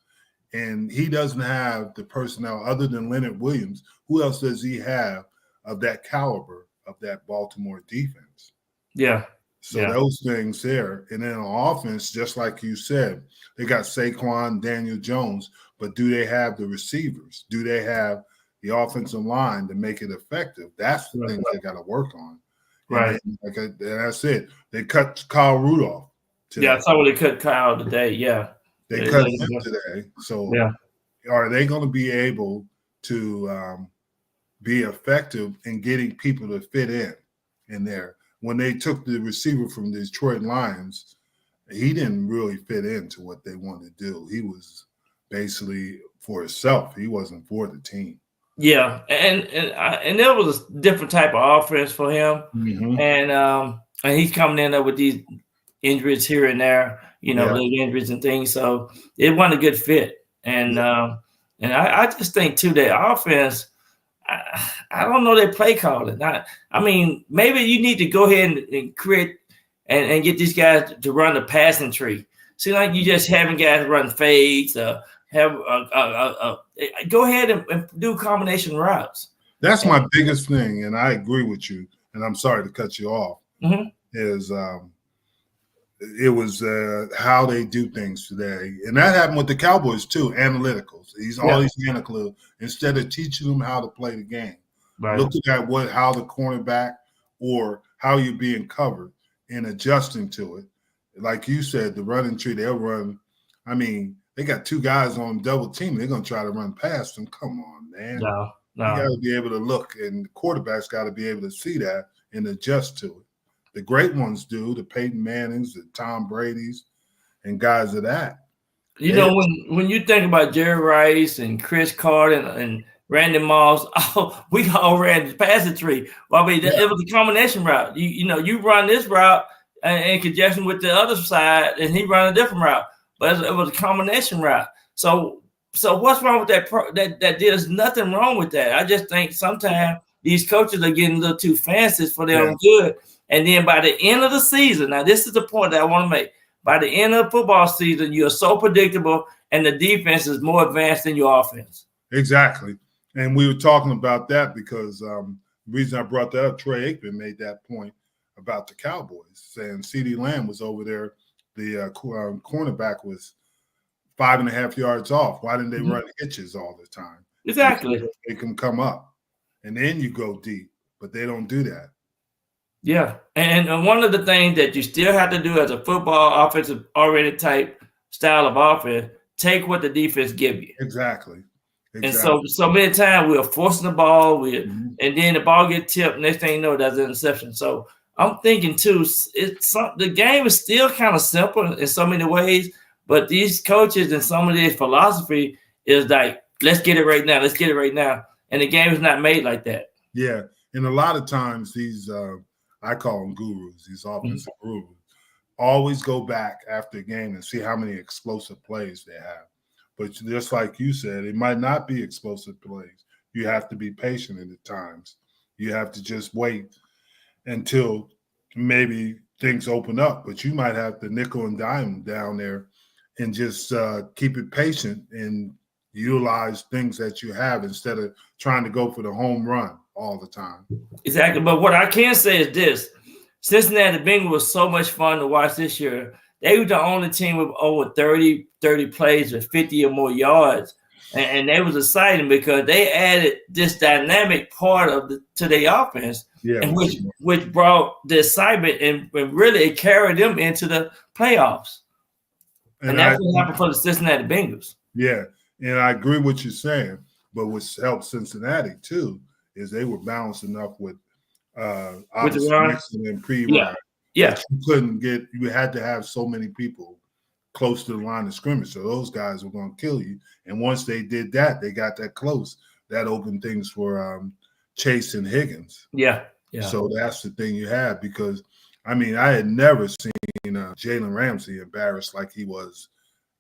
And he doesn't have the personnel other than Leonard Williams. Who else does he have of that caliber of that Baltimore defense? Yeah. So those things there. And then on offense, just like you said, they got Saquon, Daniel Jones, but do they have the receivers? Do they have the offensive line to make it effective? That's the things they got to work on. Right. And that's it. They cut Kyle Rudolph today. Yeah, I saw they cut Kyle today. Yeah. They cut him today. So are they going to be able to be effective in getting people to fit in there? When they took the receiver from the Detroit Lions, he didn't really fit into what they wanted to do. He was basically for himself. He wasn't for the team. Yeah, and there was a different type of offense for him, and he's coming in there with these injuries here and there, leg injuries and things. So it wasn't a good fit, and I just think too that offense. I don't know their play calling. I mean, maybe you need to go ahead and create and get these guys to run the passing tree. See, like you just having guys run fades, go ahead and do combination routes. That's my biggest thing, and I agree with you. And I'm sorry to cut you off. Is it was how they do things today, and that happened with the Cowboys too. Analyticals, all these analytical. Instead of teaching them how to play the game, looking at how the cornerback or how you're being covered and adjusting to it. Like you said, the running tree, they'll run. I mean, they got two guys on double team. They're going to try to run past them. Come on, man. No. You got to be able to look, and the quarterback's got to be able to see that and adjust to it. The great ones do, the Peyton Mannings, the Tom Brady's, and guys of that. When you think about Jerry Rice and Chris Carter and Randy Moss, we all ran the passing tree. Well, I mean, it was a combination route. You run this route in conjunction with the other side, and he run a different route. But it was a combination route. So what's wrong with that? There's nothing wrong with that. I just think sometimes these coaches are getting a little too fancy for their own good. And then by the end of the season, now this is the point that I want to make. By the end of the football season, you're so predictable, and the defense is more advanced than your offense. Exactly. And we were talking about that because the reason I brought that up, Troy Aikman made that point about the Cowboys, saying CeeDee Lamb was over there. The cornerback was 5.5 yards off. Why didn't they run hitches all the time? Exactly. They can come up, and then you go deep, but they don't do that. Yeah, and one of the things that you still have to do as a football offensive oriented type style of offense, take what the defense give you. Exactly. And so many times we're forcing the ball, and then the ball gets tipped. Next thing you know, that's an interception. So I'm thinking too, the game is still kind of simple in so many ways, but these coaches and some of their philosophy is like, let's get it right now. Let's get it right now. And the game is not made like that. Yeah, and a lot of times these I call them gurus, these offensive gurus, always go back after a game and see how many explosive plays they have. But just like you said, it might not be explosive plays. You have to be patient at times. You have to just wait until maybe things open up. But you might have to nickel and dime down there and just keep it patient and utilize things that you have instead of trying to go for the home run all the time. Exactly. But what I can say is this. Cincinnati Bengals was so much fun to watch this year. They were the only team with over 30 plays with 50 or more yards. And they was exciting because they added this dynamic part to their offense, and which brought the excitement and really it carried them into the playoffs. And that's what happened for the Cincinnati Bengals. Yeah, and I agree with what you're saying. But what helped Cincinnati too is they were balanced enough with obviously Nixon and pre-run. Yeah. You had to have so many people close to the line of scrimmage. So those guys were going to kill you. And once they did that, they got that close. That opened things for Chase and Higgins. Yeah. So that's the thing you had because, I mean, I had never seen Jalen Ramsey embarrassed like he was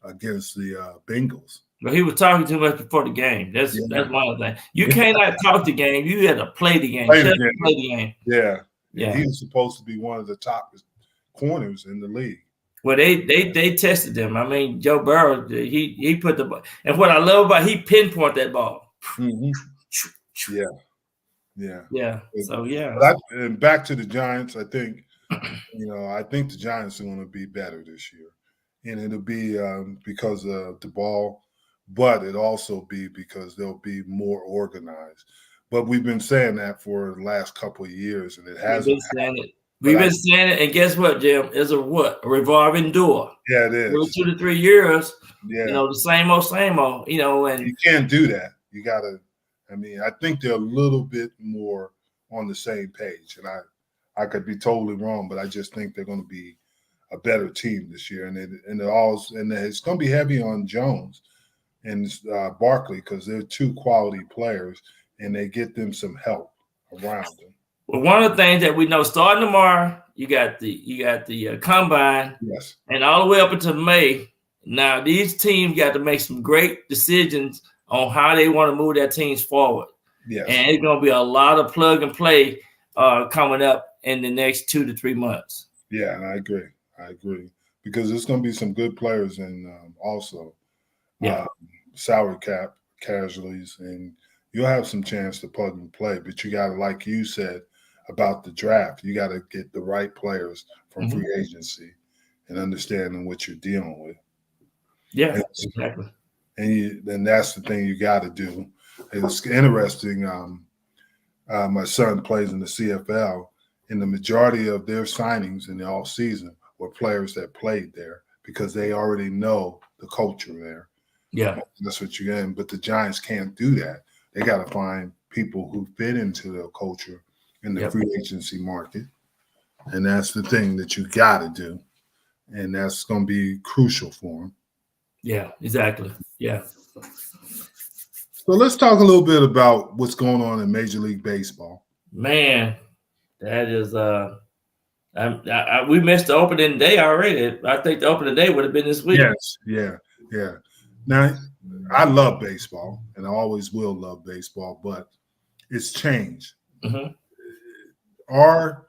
against the Bengals. But he was talking too much before the game. That's one of the things. You cannot talk the game. You got to play the game. Play the game. Yeah. Yeah. He was supposed to be one of the top corners in the league. Well, they tested him. I mean, Joe Burrow, he put the ball. And what I love about he pinpoint that ball. Mm-hmm. Yeah. Yeah. So and back to the Giants, I think, I think the Giants are going to be better this year. And it'll be because of the ball, but it'll also be because they'll be more organized. But we've been saying that for the last couple of years, and it hasn't. We've been saying it, and guess what, Jim? It's a revolving door. Yeah, it is. Every 2 to 3 years, yeah. The same old, and you can't do that. You got to. I think they're a little bit more on the same page, and I could be totally wrong, but I just think they're going to be a better team this year, and it's going to be heavy on Jones and Barkley because they're two quality players, and they get them some help around them. Well, one of the things that we know starting tomorrow, you got the combine, yes, and all the way up until May. Now these teams got to make some great decisions on how they want to move their teams forward. Yes, and it's going to be a lot of plug and play coming up in the next 2 to 3 months. Yeah, and I agree because there's going to be some good players and also salary cap casualties, and you'll have some chance to plug and play. But you got to, like you said about the draft, you got to get the right players from free agency and understanding what you're dealing with. Yeah, exactly. And that's the thing you got to do. It's interesting. My son plays in the CFL, and the majority of their signings in the off season were players that played there because they already know the culture there. Yeah, that's what you're in. But the Giants can't do that. They got to find people who fit into their culture in the free agency market, and that's the thing that you got to do, and that's going to be crucial for them. Yeah, exactly. Yeah. So let's talk a little bit about what's going on in Major League Baseball. Man, that is we missed the opening day already. I think the opening day would have been this week. Yes, yeah. Now, I love baseball, and I always will love baseball, but it's changed. Mm-hmm. Our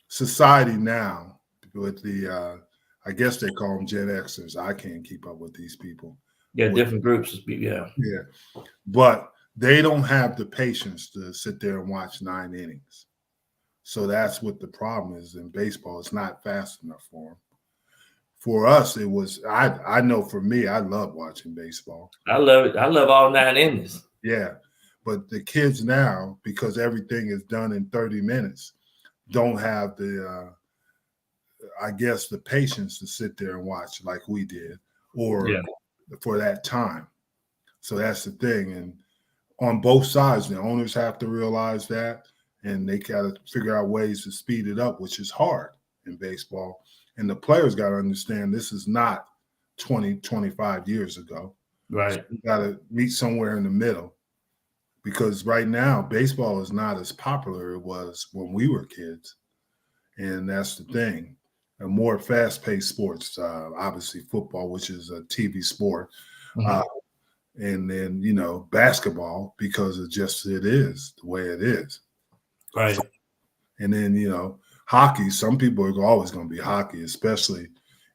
society now, with the I guess they call them Gen Xers. I can't keep up with these people. Yeah, different groups of people. Yeah. But they don't have the patience to sit there and watch 9 innings. So that's what the problem is in baseball. It's not fast enough for them. For us, it was. I know for me, I love watching baseball. I love it. I love all 9 innings. Yeah, but the kids now, because everything is done in 30 minutes, don't have the. I guess the patience to sit there and watch like we did, or for that time. So that's the thing. And on both sides, the owners have to realize that, and they got to figure out ways to speed it up, which is hard in baseball. And the players got to understand this is not 20, 25 years ago. Right. So you got to meet somewhere in the middle, because right now baseball is not as popular as it was when we were kids. And that's the thing. A more fast-paced sports, obviously football, which is a TV sport, and then basketball, because it is the way it is. Right. And then hockey. Some people are always going to be hockey, especially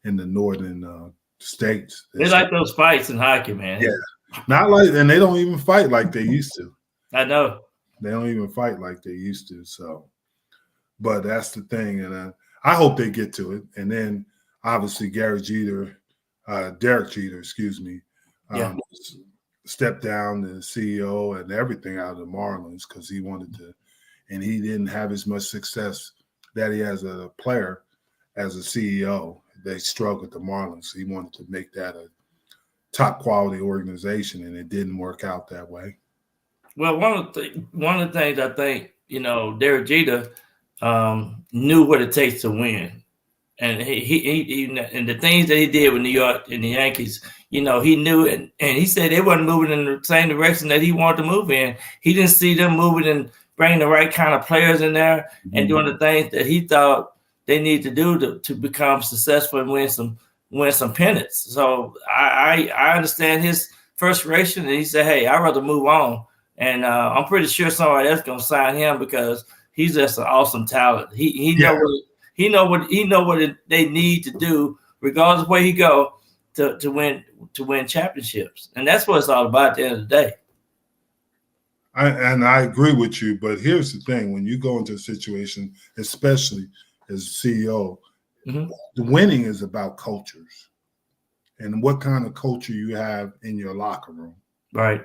in the northern states. They like those fights in hockey, man. Yeah, not like, and they don't even fight like they used to. I know they don't even fight like they used to. So, but that's the thing, and I hope they get to it. And then obviously Derek Jeter, stepped down the CEO and everything out of the Marlins because he wanted to, and he didn't have as much success that he has as a player, as a CEO. They struggled at the Marlins. So he wanted to make that a top quality organization, and it didn't work out that way. Well, one of the things I think, Derek Jeter knew what it takes to win, and he and the things that he did with New York and the Yankees, he knew it, and he said they wasn't moving in the same direction that he wanted to move in. He didn't see them moving and bringing the right kind of players in there and doing the things that he thought they need to do to become successful and win win some pennants. So I understand his frustration, and he said, "Hey, I'd rather move on." And I'm pretty sure somebody else gonna sign him because he's just an awesome talent. He know what they need to do, regardless of where he go, to win championships, and that's what it's all about at the end of the day. I agree with you, but here's the thing: when you go into a situation, especially as CEO, the winning is about cultures and what kind of culture you have in your locker room. Right.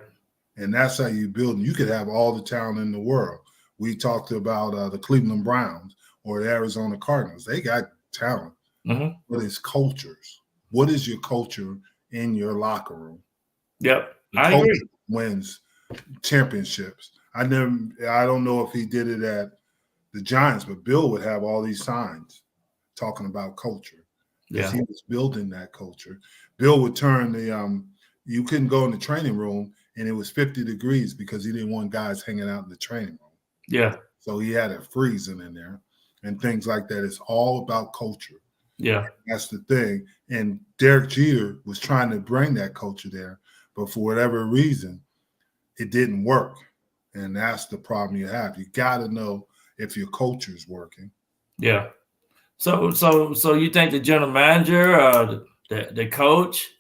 And that's how you build. You could have all the talent in the world. We talked about the Cleveland Browns or the Arizona Cardinals. They got talent, but it's cultures. What is your culture in your locker room? Yep, I agree. Wins championships. I don't know if he did it at the Giants, but Bill would have all these signs talking about culture because he was building that culture. Bill would turn you couldn't go in the training room and it was 50 degrees because he didn't want guys hanging out in the training room. Yeah. So he had it freezing in there and things like that. It's all about culture. Yeah. That's the thing. And Derek Jeter was trying to bring that culture there, but for whatever reason, it didn't work. And that's the problem you have. You got to know if your culture is working. Yeah. So you think the general manager, the coach,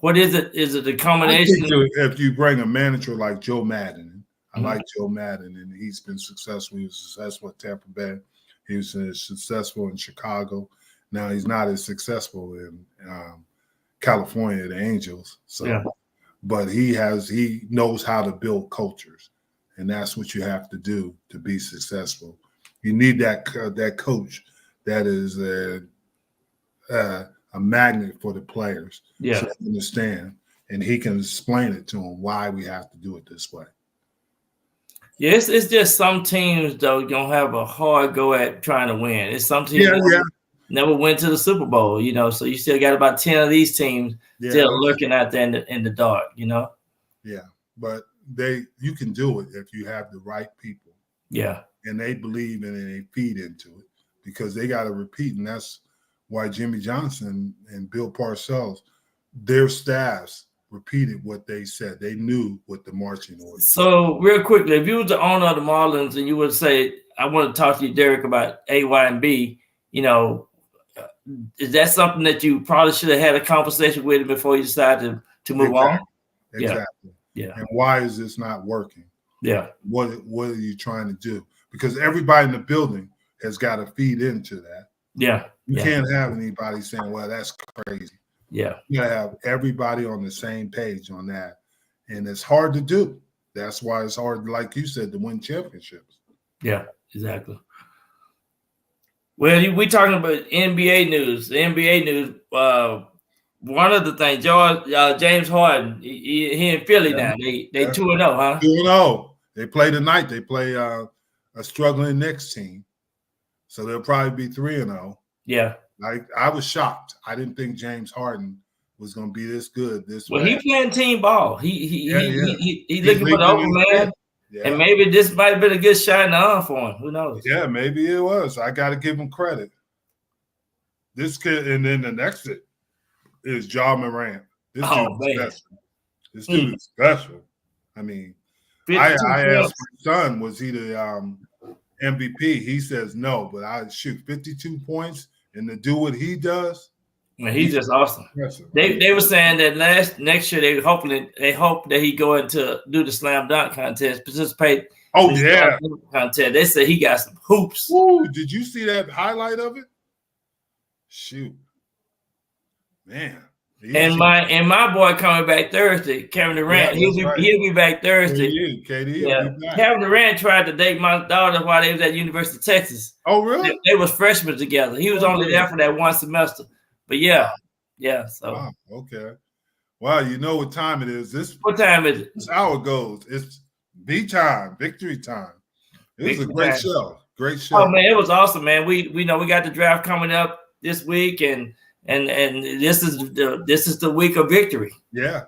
what is it? Is it the combination? If you bring a manager like Joe Madden, I like Joe Madden, and he's been successful. He was successful at Tampa Bay. He was successful in Chicago. Now he's not as successful in California, the Angels. So, but he knows how to build cultures, and that's what you have to do to be successful. You need that coach that is a magnet for the players. Yeah, so they understand, and he can explain it to them why we have to do it this way. Yes, it's just some teams though gonna have a hard go at trying to win. It's some teams never went to the Super Bowl, So you still got about 10 of these teams still lurking out there in the dark, Yeah, but you can do it if you have the right people. Yeah, and they believe in it and they feed into it because they got to repeat, and that's why Jimmy Johnson and Bill Parcells, their staffs repeated what they said. They knew what the marching orders. So real quickly, if you were the owner of the Marlins and you would say, I want to talk to you, Derek, about A, Y, and B, is that something that you probably should have had a conversation with him before you decided to move on? Exactly. Yeah. And why is this not working? Yeah. What are you trying to do? Because everybody in the building has got to feed into that. Yeah. You can't have anybody saying, well, that's crazy. Yeah. You gotta have everybody on the same page on that. And it's hard to do. That's why it's hard, like you said, to win championships. Yeah, exactly. Well, we talking about NBA news. The NBA news, one of the things, James Harden, he in Philly now. They 2-0, huh? 2-0. They play tonight. They play a struggling Knicks team. So they'll probably be 3-0. Yeah. I was shocked. I didn't think James Harden was going to be this good this way. Well, he playing team ball. He looking for the open man. Yeah. And maybe this might have been a good shot in the arm for him. Who knows? Yeah, maybe it was. I got to give him credit. This kid, and then the next is Ja Morant. This dude is special. This dude is special. I mean, I asked my son, was he the MVP? He says no, but I shoot 52 points and to do what he does. Man, he's just awesome. They were saying that next year they hope that he go into do the slam dunk contest, participate. Oh yeah, contest. They said he got some hoops. Ooh, did you see that highlight of it? Shoot, man. And my boy coming back Thursday, Kevin Durant. He'll be back Thursday. Kevin Durant tried to date my daughter while they was at University of Texas. Oh really? They was freshmen together. He was only there for that one semester. But yeah. So wow, okay. Wow, you know what time it is? What time is it? This hour goes. It's B time, victory time. It was a great show. Great show. Oh man, it was awesome, man. We know we got the draft coming up this week, and this is the week of victory. Yeah.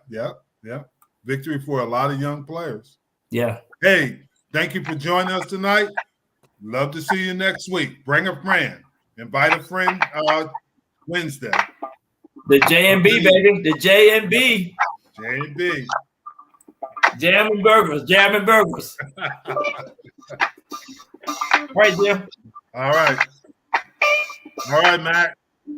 Victory for a lot of young players. Yeah. Hey, thank you for joining us tonight. Love to see you next week. Bring a friend. Invite a friend Wednesday. The J&B, baby. The J&B. J&B. Jam and burgers. Jam and burgers. Right, Jim. All right. All right, Mac.